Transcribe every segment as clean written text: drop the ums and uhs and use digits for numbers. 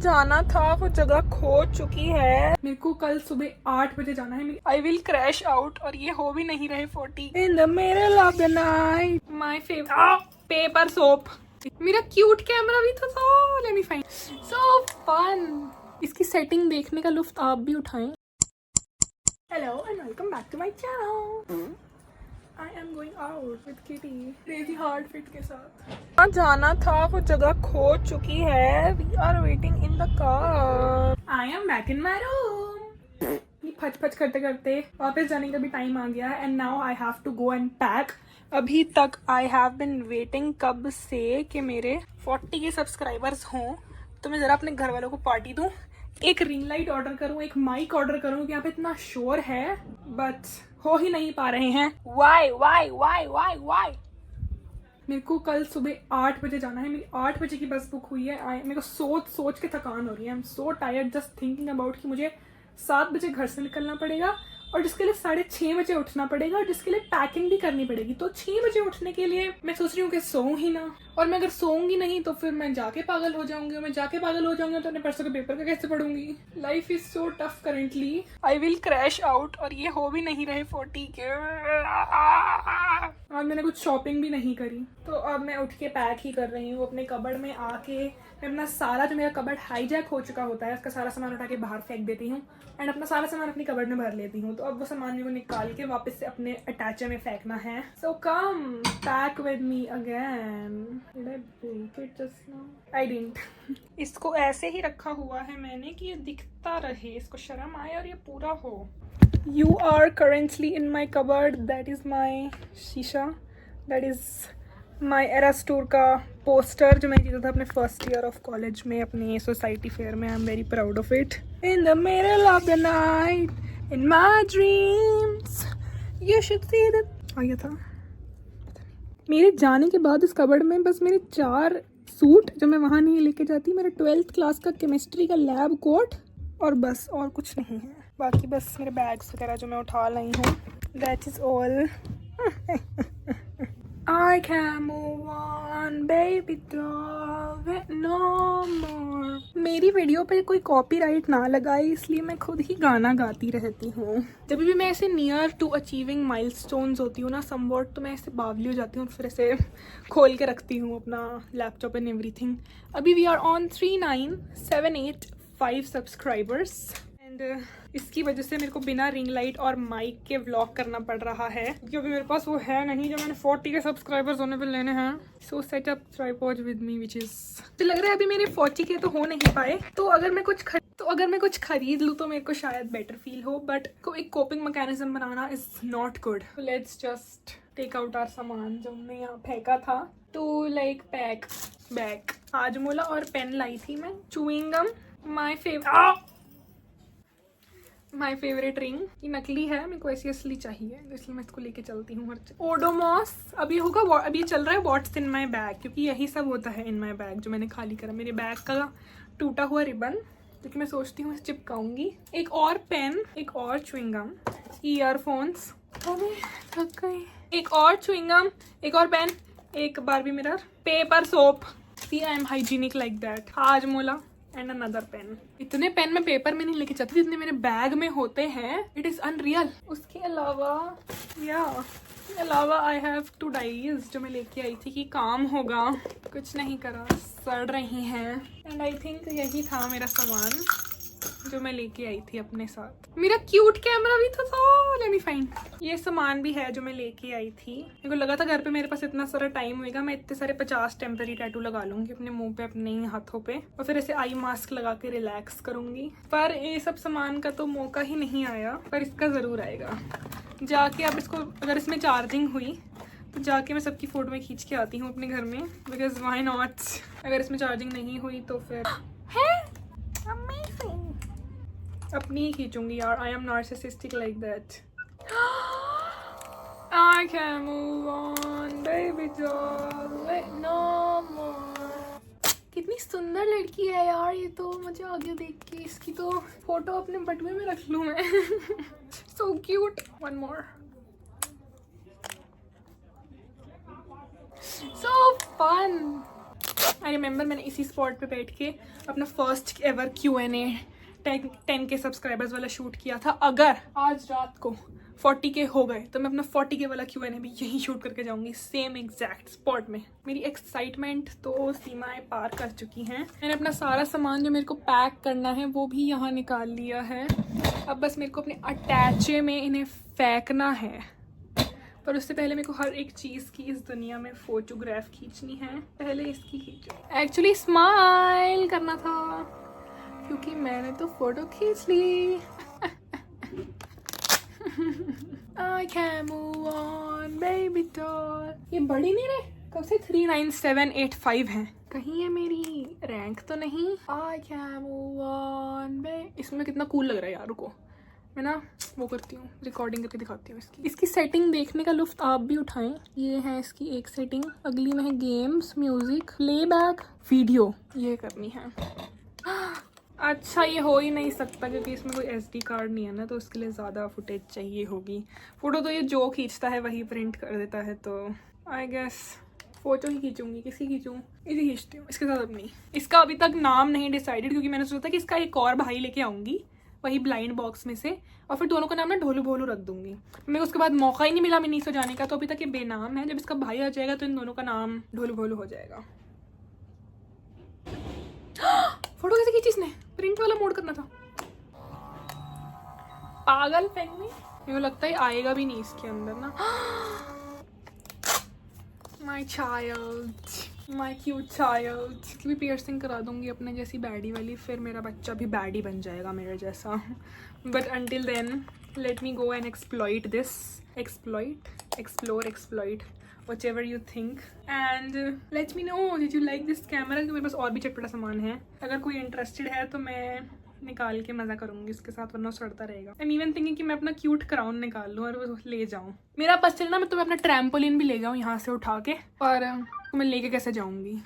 जाना था वो जगह खो चुकी है। मेरे को कल सुबह 8 बजे जाना है। आई विल क्रैश आउट और ये हो भी नहीं रहे 40 in the middle of the night. My favourite paper soap. मेरा क्यूट कैमरा भी तो था। Let me find so fun. इसकी सेटिंग देखने का लुत्फ आप भी उठाएं। Hello and welcome back to my channel. I am going out with Kitty, crazy hard fit के साथ। जाना था वो जगह खो चुकी है। We are waiting in the car. I am back in my room. ये फच फच करते करते वापस जाने का भी टाइम आ गया है and now I have to go and pack. अभी तक I have been waiting कब से कि मेरे 40 के सब्सक्राइबर्स हों तो मैं ज़रा अपने घर वालों को पार्टी दूँ, एक रिंग लाइट ऑर्डर करूँ, एक माइक ऑर्डर करूँ कि यहाँ पे इतना शोर है बट हो ही नहीं पा रहे हैं। वाई मेरे को कल सुबह 8 बजे जाना है। मेरी 8 बजे की बस बुक हुई है। मेरे को सोच सोच के थकान हो रही है। I am so tired just thinking about कि मुझे 7 बजे घर से निकलना पड़ेगा और जिसके लिए 6:30 बजे उठना पड़ेगा और जिसके लिए पैकिंग भी करनी पड़ेगी। तो 6 बजे उठने के लिए मैं सोच रही हूँ कि सोऊं ही ना, और मैं अगर सोऊंगी नहीं तो फिर मैं जाके पागल हो जाऊंगी, और मैं जाके पागल हो जाऊंगी तो अपने परसों के पेपर का कैसे पढ़ूंगी। Life is so tough currently. I will crash out और ये हो भी नहीं रहे 40 के। और मैंने कुछ शॉपिंग भी नहीं करी तो अब मैं उठ के पैक ही कर रही हूँ। अपने कबर्ड में आके मैं अपना सारा जो मेरा कबर्ड हाईजैक हो चुका होता है उसका सारा सामान उठा के बाहर फेंक देती हूँ एंड अपना सारा सामान अपनी कबर्ड में भर लेती हूँ। तो अब वो सामान मेरे को निकाल के वापस से अपने अटैचर में फेंकना है। So come pack with me again. Did I break it just now? I didn't. इसको ऐसे ही रखा हुआ है मैंने कि ये दिखता रहे, इसको शर्म आए और ये पूरा हो। You are currently in my cupboard. That is my शीशा. That is my Eras Tour का पोस्टर जो मैंने जीता था अपने फर्स्ट ईयर ऑफ कॉलेज में अपने सोसाइटी फेयर में। I am very proud of it. In the middle of the night, in my dreams, you should see that। आ गया था। मेरे जाने के बाद इस कबर्ड में बस मेरे 4 सूट जो मैं वहाँ नहीं लेके जाती, मेरा 12th क्लास का केमिस्ट्री का लैब कोट और बस, और कुछ नहीं है। बाकी बस मेरे बैग्स वगैरह जो मैं उठा लाई हूँ। That is all. I can move on baby doll no more। मेरी वीडियो पे कोई कॉपीराइट ना लगाए इसलिए मैं खुद ही गाना गाती रहती हूँ। जब भी मैं ऐसे नियर टू अचीविंग माइलस्टोन्स होती हूँ ना समवॉट, तो मैं ऐसे बावली हो जाती हूँ, फिर ऐसे खोल के रखती हूँ अपना लैपटॉप एंड एवरीथिंग। अभी we are on 39785 subscribers and इसकी वजह से मेरे को बिना रिंग लाइट और माइक के व्लॉग करना पड़ रहा है क्योंकि मेरे पास वो है नहीं जो मैंने 40 के सब्सक्राइबर्स होने पे लेने हैं। सो set up tripod with me which is, तो लग रहा है अभी मेरे 40 के तो हो नहीं पाए। तो अगर मैं कुछ खरीद लूँ तो मेरे को शायद बेटर फील हो, बट एक कोपिंग मैकेनिज्म बनाना is not good. Let's just take out our सामान जो हमने यहाँ फेंका था। तो लाइक पैक बैग, हाजमोला और पेन लाई थी मैं, chewing gum, my favourite ring. ये नकली है, मेरे को ऐसी असली चाहिए इसलिए मैं इसको लेके चलती हूँ हर जगह। ओडोमॉस अभी होगा, अभी चल रहा है व्हाट्स इन माई बैग क्योंकि यही सब होता है इन माई बैग जो मैंने खाली करा। मेरे बैग का टूटा हुआ रिबन लेकिन मैं सोचती हूँ चिपकाऊंगी। एक और पेन, एक और च्युइंगम, ईयरफोन्स, अरे थक गई, एक और च्युइंगम, एक और पेन, एक Barbie mirror, paper soap, see I am hygienic like that, Hajmola and another pen. इतने पेन मैं पेपर में नहीं लेके जाती जितने मेरे बैग में होते हैं। It is unreal. उसके अलावा आई हैव 2 डायरीज जो मैं लेके आई थी कि काम होगा, कुछ नहीं करा, सड़ रही हैं। एंड आई थिंक यही था मेरा सामान जो मैं लेके आई थी अपने साथ। मेरा क्यूट कैमरा भी तो था। Let me find. ये सामान भी है जो मैं लेके आई थी। मेरे को लगा था घर पे मेरे पास इतना सारा टाइम होएगा, मैं इतने सारे 50 टेम्पररी टैटू लगा लूंगी अपने मुंह पे, अपने हाथों पे, और फिर ऐसे आई मास्क लगा के रिलैक्स करूंगी। पर ये सब सामान का तो मौका ही नहीं आया, पर इसका जरूर आएगा। जाके अब इसको, अगर इसमें चार्जिंग हुई तो जाके मैं सबकी फोटो में खींच के आती हूँ अपने घर में, बिकॉज व्हाई नॉट। अगर इसमें चार्जिंग नहीं हुई तो फिर अपनी ही खींचूंगी यार। I am narcissistic like that. I can move on baby doll no more। कितनी सुंदर लड़की है यार ये तो। मुझे आगे देख के इसकी तो फोटो अपने बटुए में रख लूं मैं। So cute। One more। So fun। I remember मैंने इसी स्पॉट पे बैठ के अपना first ever Q&A 10K subscribers वाला शूट किया था। अगर आज रात को 40K हो गए तो मैं अपना 40K वाला Q&A भी यहीं शूट करके जाऊंगी, सेम एग्जैक्ट स्पॉट में। मेरी एक्साइटमेंट तो सीमाएं पार कर चुकी हैं। मैंने अपना सारा सामान जो मेरे को पैक करना है वो भी यहाँ निकाल लिया है। अब बस मेरे को अपने अटैचे में इन्हें फेंकना है, पर उससे पहले मेरे को हर एक चीज़ की इस दुनिया में फोटोग्राफ खींचनी है। पहले इसकी खींचो। एक्चुअली स्माइल करना था क्योंकि मैंने तो फोटो खींच ली। I can move on, baby doll। ये बड़ी नहीं रहे, कब से 39785 हैं। कहीं ये मेरी रैंक तो नहीं। I can move on, baby। इसमें कितना कूल लग रहा है यार। रुको मैं ना वो करती हूँ, रिकॉर्डिंग करके दिखाती हूँ इसकी सेटिंग देखने का लुफ्त आप भी उठाएं। ये है इसकी एक सेटिंग, अगली में है गेम्स, म्यूजिक, प्लेबैक, वीडियो, ये करनी है। अच्छा ये हो ही नहीं सकता क्योंकि इसमें कोई SD कार्ड नहीं है ना, तो उसके लिए ज़्यादा फुटेज चाहिए होगी। फ़ोटो तो ये जो खींचता है वही प्रिंट कर देता है, तो आई गेस फ़ोटो ही खींचूंगी। किसी खींचूँ? इसी खींचती हूँ इसके साथ अपनी। इसका अभी तक नाम नहीं डिसाइडेड क्योंकि मैंने सोचा कि इसका एक और भाई लेके आऊँगी वही ब्लाइंड बॉक्स में से, और फिर दोनों का नाम ना ढोलू भोलू रख दूंगी। मेरे को उसके बाद मौका ही नहीं मिला मिनीसो जाने का, तो अभी तक ये बेनाम है। जब इसका भाई आ जाएगा तो इन दोनों का नाम ढोलू भोलू हो जाएगा। फोटो कैसे खींची इसने? प्रिंट वाला मोड करना था। पागल फेंक में मेरे को लगता है आएगा भी नहीं इसके अंदर ना। My child, my cute child. इसकी भी पियर्सिंग करा दूंगी अपने जैसी बैडी वाली, फिर मेरा बच्चा भी बैडी बन जाएगा मेरे जैसा। But until then let me go and exploit this, explore, whatever you think, and let me know did you like this camera। मेरे पास और भी चटपटा सामान है, अगर कोई इंटरेस्टेड है तो मैं निकाल के मज़ा करूंगी इसके साथ, वरना सड़ता रहेगा। आई इवन थिंकिंग कि मैं अपना क्यूट क्राउन निकाल लूँ और वो ले जाऊँ। मेरा बस चलना, मैं तुम्हें अपना ट्रैम्पोलिन भी ले जाऊँ यहाँ से उठा के, और तो मैं लेके कैसे जाऊँगी।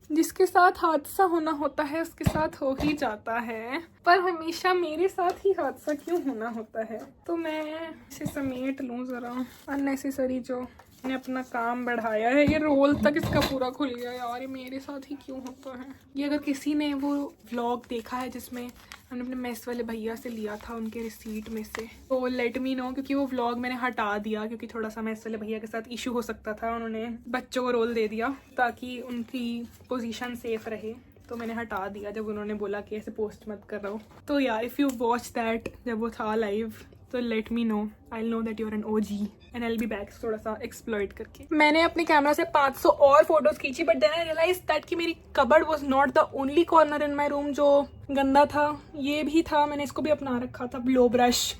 जिसके साथ हादसा होना होता है उसके साथ हो ही जाता है, पर हमेशा मेरे साथ ही हादसा क्यों होना होता है। तो मैं इसे समेट लूँ ज़रा, अननेसेसरी जो मैंने अपना काम बढ़ाया है। ये रोल तक इसका पूरा खुल गया यार, ये मेरे साथ ही क्यों होता है। ये अगर किसी ने वो व्लॉग देखा है जिसमें हमने अपने मेस वाले भैया से लिया था उनके रिसीट में से, तो लेट मी नो, क्योंकि वो व्लॉग मैंने हटा दिया क्योंकि थोड़ा सा मेस वाले भैया के साथ इशू हो सकता था। उन्होंने बच्चों को रोल दे दिया ताकि उनकी पोजीशन सेफ रहे, तो मैंने हटा दिया जब उन्होंने बोला कि ऐसे पोस्ट मत कर रहा हो। तो यार इफ़ यू वॉच दैट जब वो था लाइव, तो let me know, I know that you're an OG and I be back थोड़ा सा एक्सप्लॉइट करके। मैंने अपने कैमरा से 500 और फोटोज खींची, but then I realise that कि मेरी cupboard was not the only corner in my room जो गंदा था। ये भी था, मैंने इसको भी अपना रखा था। Blow brush,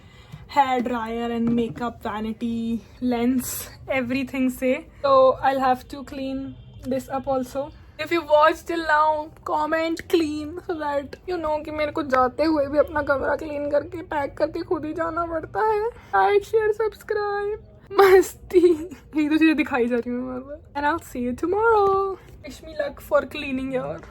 hair dryer and makeup vanity, lens, everything से। तो I have to clean this up also. If you watch till now, comment clean so that you know कि मेरे को जाते हुए भी अपना कमरा क्लीन करके पैक करके खुद ही जाना पड़ता है। Like, share, subscribe। मस्ती यही तो चीज़ें दिखाई जा रही हूँ मैं। And I'll see you tomorrow। Wish me luck for cleaning यार।